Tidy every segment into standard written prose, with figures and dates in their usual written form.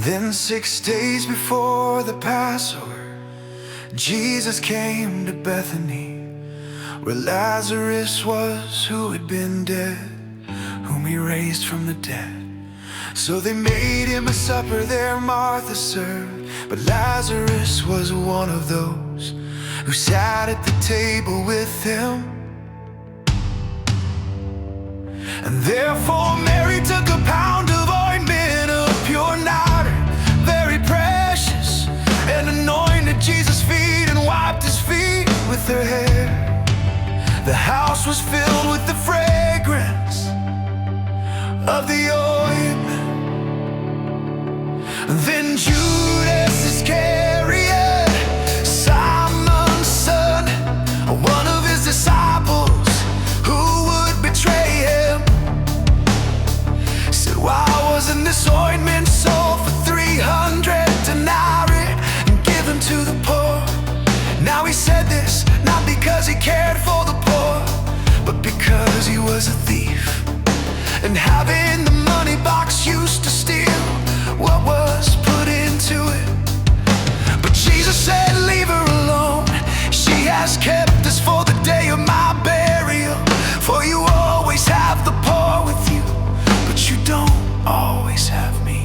Then 6 days before the Passover, Jesus came to Bethany, where Lazarus was, who had been dead, whom he raised from the dead. So they made him a supper there, Martha served, but Lazarus was one of those who sat at the table with him. And therefore Mary took a pound of ointment of pure nard, very precious, and anointed Jesus' feet and wiped his feet with her hair. The house was filled with the fragrance of the ointment. Then Judas Iscariot, Simon's son, one of his disciples who would betray him, said, "Why wasn't this ointment sold for 300 denarii and given to the poor?" Now he said this not because he cared for the poor, but because he was a thief, and having the money box used to steal what was put into it. But Jesus said, "Leave her alone. She has kept this for the day of my burial. For you always have the poor with you, but you don't always have me."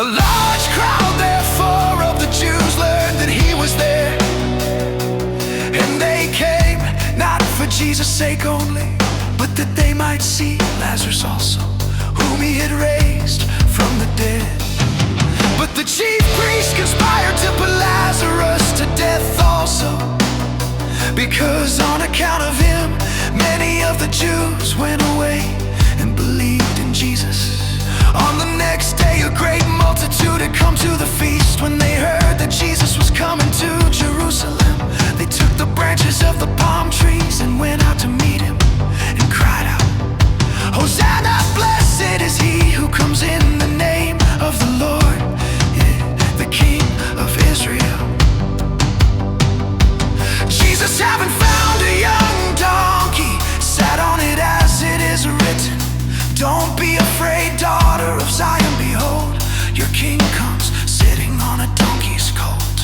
A large crowd therefore of the Jews learned that he was there, and they came not for Jesus' sake only, but that they might see Lazarus also, whom he had raised from the dead. But the chief priests conspired to put Lazarus to death also, because on account of him many of the Jews went away and believed in Jesus. On the next day a great multitude had come to the feast. When they heard that Jesus was coming to Jerusalem, they took the branches of the palm trees and went out to meet him and cried out, "Hosanna, blessed is he who comes in the name of the Lord, the King of Israel." Jesus, having found a young donkey, sat on it as it is written, "Don't be afraid, daughter of Zion, behold, your king comes sitting on a donkey's colt."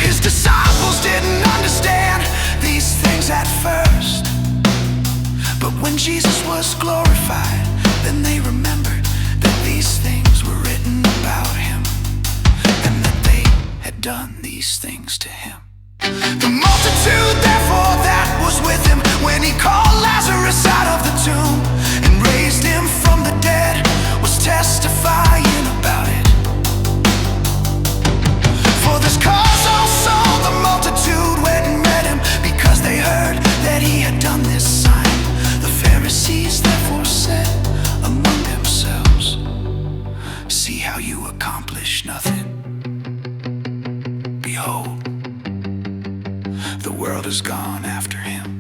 His disciples didn't understand these things at first, but when Jesus was glorified, then they remembered that these things were written about him, and that they had done these things to him. The multitude therefore that was with him, when he called Lazarus out of the tomb and raised him from the dead, was testifying about it. For this cause also the multitude went and met him, because they heard that he had done this sign. The Pharisees therefore said among themselves, "See how you accomplish nothing. Behold, the world has gone after him."